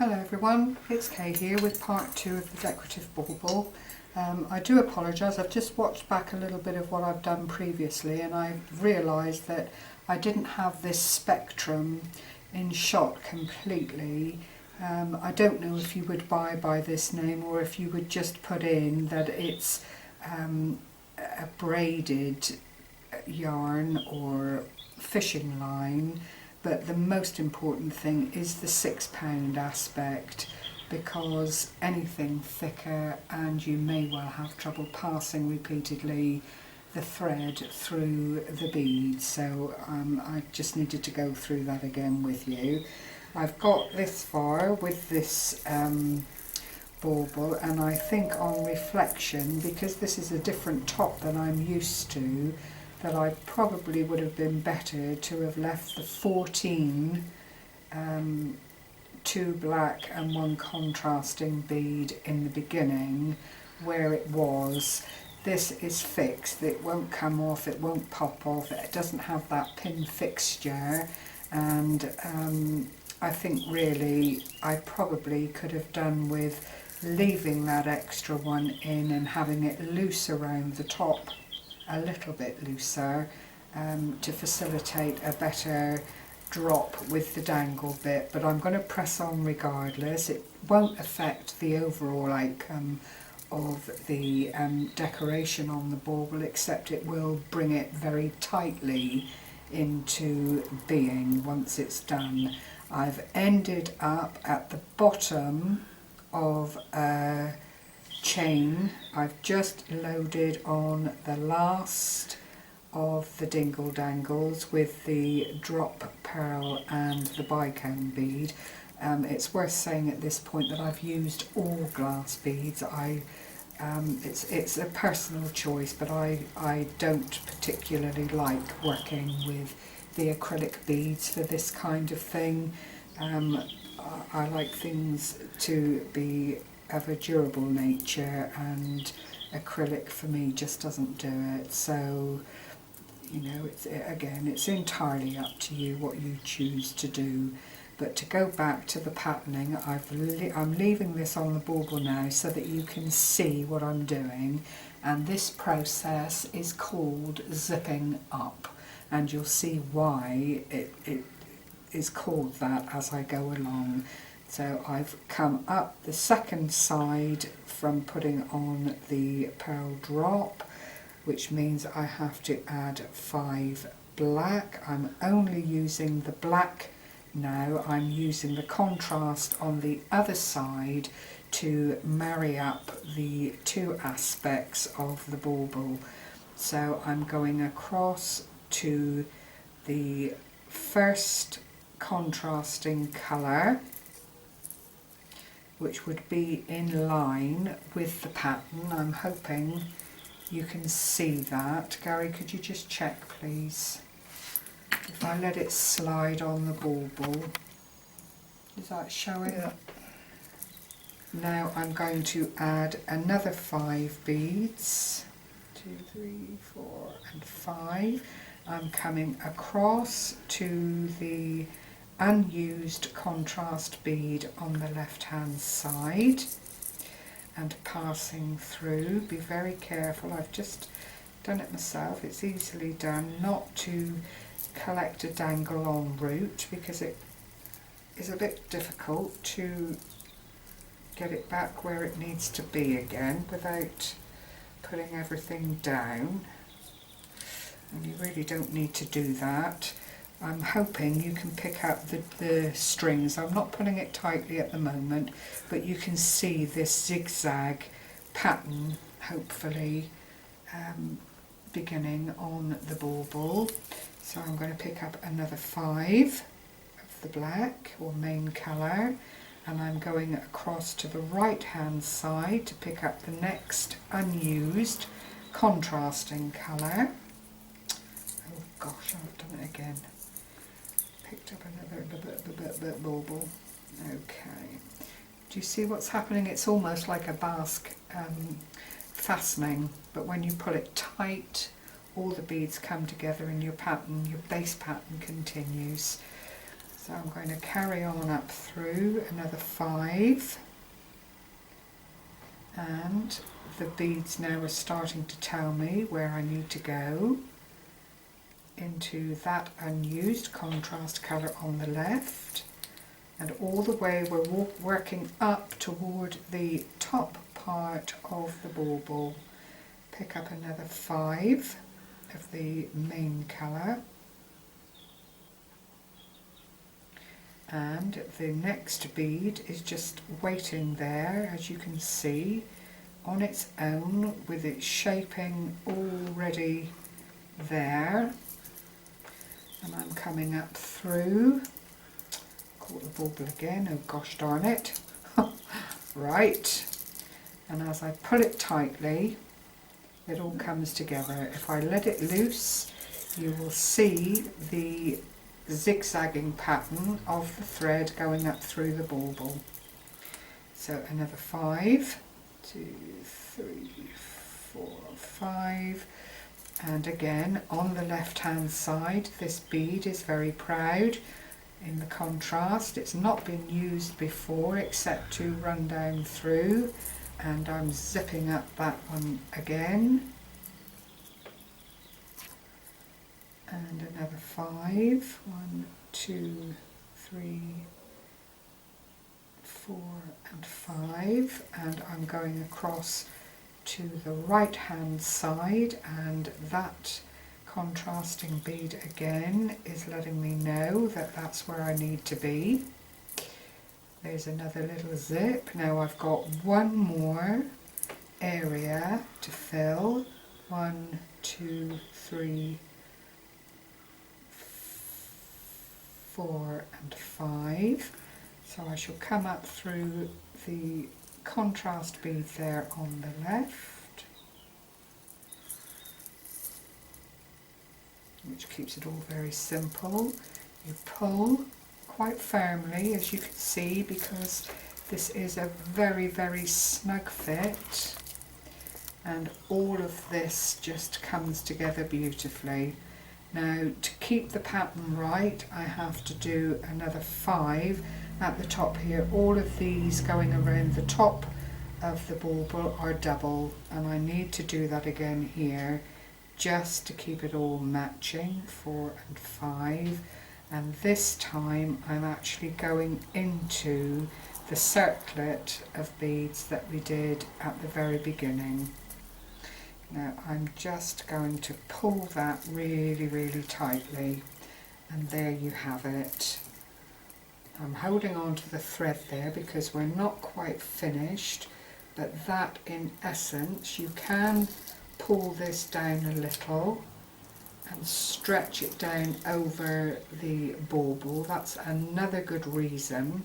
Hello everyone, it's Kay here with part 2 of the decorative bauble. I do apologise, I've just watched back a little bit of what I've done previously and I've realised that I didn't have this spectrum in shot completely. I don't know if you would buy by this name or if you would just put in that it's a braided yarn or fishing line. But the most important thing is the £6 aspect, because anything thicker and you may well have trouble passing repeatedly the thread through the bead. So I just needed to go through that again with you. I've got this far with this bauble, and I think on reflection, because this is a different top than I'm used to, that I probably would have been better to have left the 14 2 black and 1 contrasting bead in the beginning where it was. This is fixed, it won't come off, it won't pop off, it doesn't have that pin fixture, and I think really I probably could have done with leaving that extra one in and having it loose around the top, a little bit looser, to facilitate a better drop with the dangle bit, but I'm going to press on regardless. It won't affect the overall outcome of the decoration on the bauble, except it will bring it very tightly into being once it's done. I've ended up at the bottom of a chain. I've just loaded on the last of the dingle dangles with the drop pearl and the bicone bead. It's worth saying at this point that I've used all glass beads. It's a personal choice, but I don't particularly like working with the acrylic beads for this kind of thing. I like things to be of a durable nature, and acrylic for me just doesn't do it. So, you know, it's entirely up to you what you choose to do. But to go back to the patterning, I'm leaving this on the bauble now so that you can see what I'm doing, and this process is called zipping up, and you'll see why it is called that as I go along. So I've come up the second side from putting on the pearl drop, which means I have to add 5 black. I'm only using the black now. I'm using the contrast on the other side to marry up the 2 aspects of the bauble. So I'm going across to the first contrasting colour, which would be in line with the pattern. I'm hoping you can see that. Gary, could you just check please? If I let it slide on the bauble, is that showing? Yeah. Now I'm going to add another 5 beads. 2, 3, 4 and 5. I'm coming across to the unused contrast bead on the left hand side and passing through. Be very careful, I've just done it myself, it's easily done, not to collect a dangle en route, because it is a bit difficult to get it back where it needs to be again without putting everything down, and you really don't need to do that. I'm hoping you can pick up the strings. I'm not putting it tightly at the moment, but you can see this zigzag pattern, hopefully, beginning on the bauble. So I'm going to pick up another 5 of the black or main colour, and I'm going across to the right hand side to pick up the next unused contrasting colour. Oh gosh, I've done it again. Picked up another bauble. Okay. Do you see what's happening? It's almost like a basque fastening, but when you pull it tight, all the beads come together and your pattern, your base pattern continues. So I'm going to carry on up through another 5, and the beads now are starting to tell me where I need to go into that unused contrast colour on the left, and all the way we're working up toward the top part of the bauble. Pick up another 5 of the main colour, and the next bead is just waiting there, as you can see, on its own, with its shaping already there. And I'm coming up through, caught the bauble again, oh gosh darn it, right, and as I pull it tightly it all comes together. If I let it loose, you will see the zigzagging pattern of the thread going up through the bauble. So another 5, 2, 3, 4, 5, and again on the left hand side this bead is very proud in the contrast. It's not been used before except to run down through, and I'm zipping up that one again, and another 5, 1, 2, 3, 4 and 5, and I'm going across to the right hand side, and that contrasting bead again is letting me know that that's where I need to be. There's another little zip. Now I've got one more area to fill. 1, 2, 3, 4 and 5. So I shall come up through the contrast bead there on the left, which keeps it all very simple. You pull quite firmly, as you can see, because this is a very, very snug fit, and all of this just comes together beautifully. Now, to keep the pattern right, I have to do another 5 at the top here. All of these going around the top of the bauble are double, and I need to do that again here just to keep it all matching. 4 and 5, and this time I'm actually going into the circlet of beads that we did at the very beginning. Now I'm just going to pull that really, really tightly, and there you have it. I'm holding on to the thread there because we're not quite finished, but that in essence, you can pull this down a little and stretch it down over the bauble. That's another good reason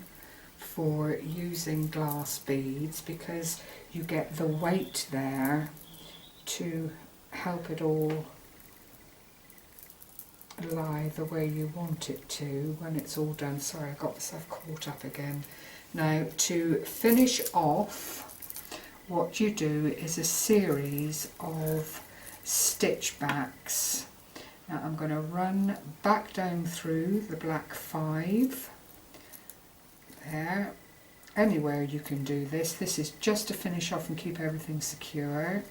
for using glass beads, because you get the weight there to help it all lie the way you want it to when it's all done. Sorry, I got myself caught up again. Now, to finish off, what you do is a series of stitch backs. Now I'm going to run back down through the black 5 there. Anywhere you can do this. This is just to finish off and keep everything secure.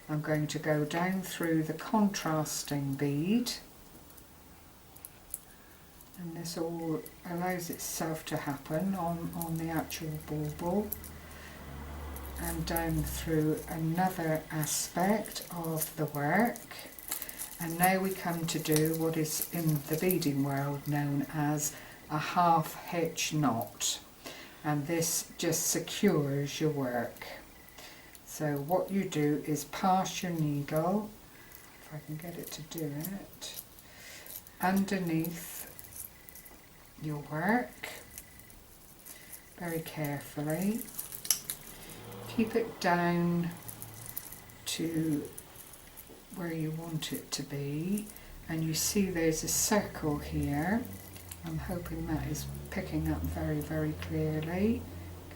I'm going to go down through the contrasting bead, and this all allows itself to happen on the actual bauble, and down through another aspect of the work. And now we come to do what is in the beading world known as a half hitch knot, and this just secures your work. So what you do is pass your needle, if I can get it to do it, underneath your work very carefully. Keep it down to where you want it to be, and you see there's a circle here. I'm hoping that is picking up very, very clearly.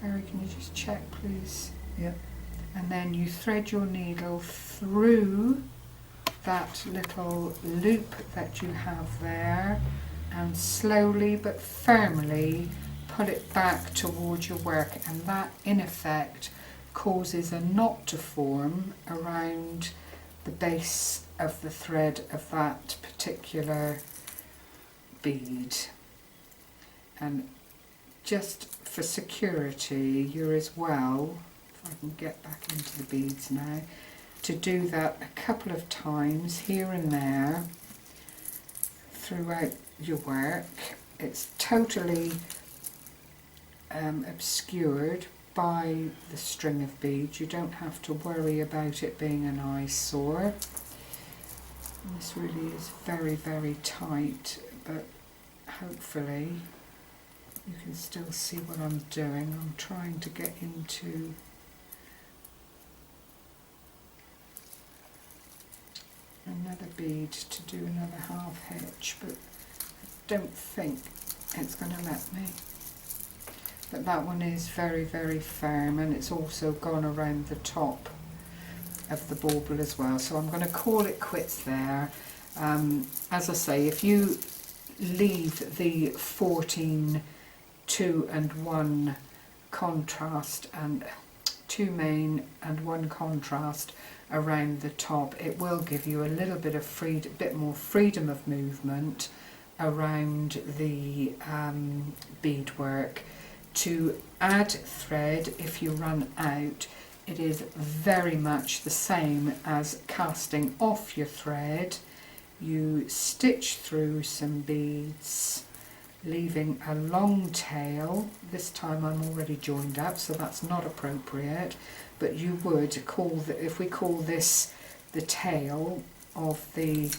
Gary, can you just check please? Yep. And then you thread your needle through that little loop that you have there, and slowly but firmly pull it back towards your work, and that in effect causes a knot to form around the base of the thread of that particular bead. And just for security, you're as well, if I can get back into the beads now, to do that a couple of times here and there throughout your work. It's totally obscured by the string of beads. You don't have to worry about it being an eyesore. And this really is very, very tight, but hopefully you can still see what I'm doing. I'm trying to get into another bead to do another half hitch, but I don't think it's going to let me. But that one is very, very firm, and it's also gone around the top of the bauble as well. So I'm going to call it quits there. As I say, if you leave the 14 2 and 1 contrast, and 2 main and 1 contrast around the top, it will give you a little bit of bit more freedom of movement around the beadwork. To add thread, if you run out, it is very much the same as casting off your thread. You stitch through some beads, leaving a long tail. This time I'm already joined up, so that's not appropriate, but you would call if we call this the tail of the,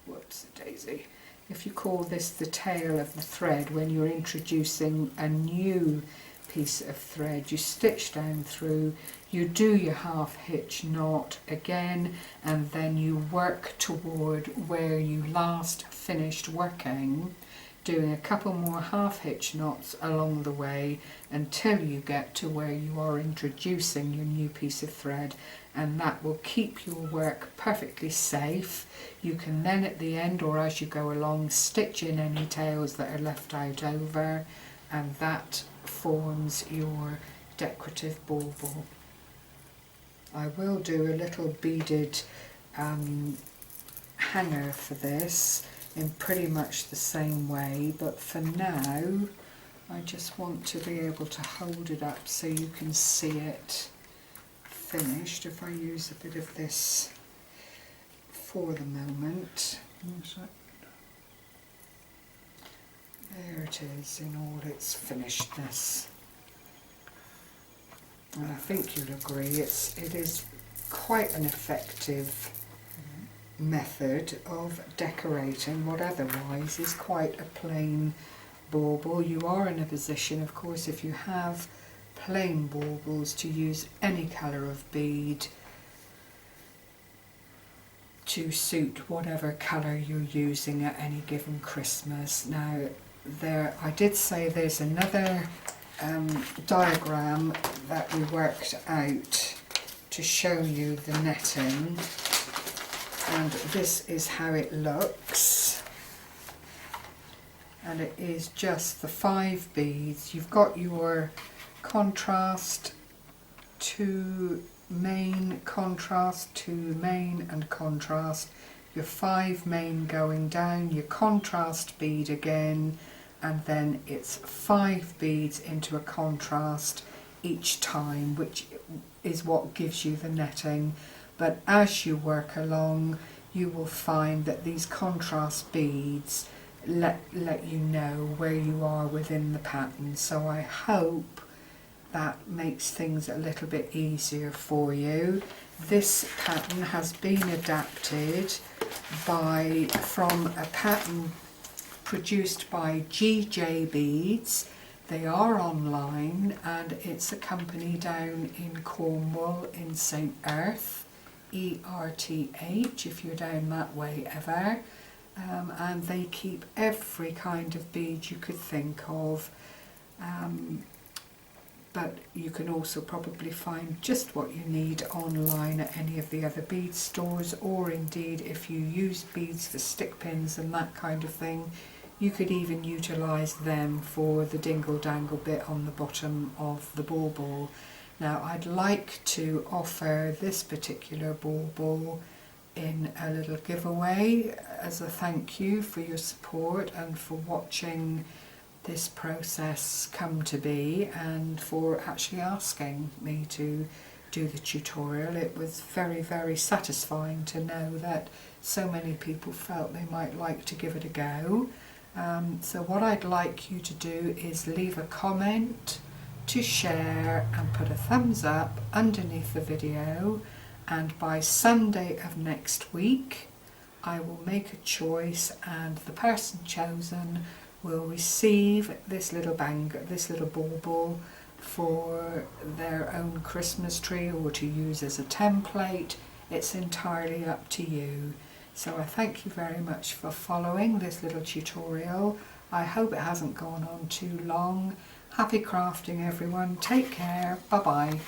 whoops a daisy, if you call this the tail of the thread, when you're introducing a new piece of thread, you stitch down through, you do your half hitch knot again, and then you work toward where you last finished working, doing a couple more half hitch knots along the way until you get to where you are introducing your new piece of thread, and that will keep your work perfectly safe. You can then at the end, or as you go along, stitch in any tails that are left out over, and that forms your decorative bauble. I will do a little beaded hanger for this in pretty much the same way, but for now I just want to be able to hold it up so you can see it finished. If I use a bit of this for the moment, there it is in all its finishedness. And I think you'll agree it is quite an effective method of decorating what otherwise is quite a plain bauble. You are in a position, of course, if you have plain baubles, to use any colour of bead to suit whatever colour you're using at any given Christmas. Now, I did say there's another diagram that we worked out to show you the netting, and this is how it looks, and it is just the 5 beads. You've got your contrast to main, contrast to main and contrast, your 5 main going down, your contrast bead again, and then it's 5 beads into a contrast each time, which is what gives you the netting. But as you work along, you will find that these contrast beads let you know where you are within the pattern. So I hope that makes things a little bit easier for you. This pattern has been adapted from a pattern produced by GJ Beads. They are online, and it's a company down in Cornwall in St Erth, ERTH if you're down that way ever, and they keep every kind of bead you could think of. but you can also probably find just what you need online at any of the other bead stores, or indeed if you use beads for stick pins and that kind of thing, you could even utilise them for the dingle dangle bit on the bottom of the bauble. Now I'd like to offer this particular bauble in a little giveaway as a thank you for your support and for watching this process come to be, and for actually asking me to do the tutorial. It was very, very satisfying to know that so many people felt they might like to give it a go. So what I'd like you to do is leave a comment, to share and put a thumbs up underneath the video, and by Sunday of next week I will make a choice, and the person chosen will receive this little bauble for their own Christmas tree or to use as a template. It's entirely up to you. So I thank you very much for following this little tutorial. I hope it hasn't gone on too long. Happy crafting everyone, take care, bye bye.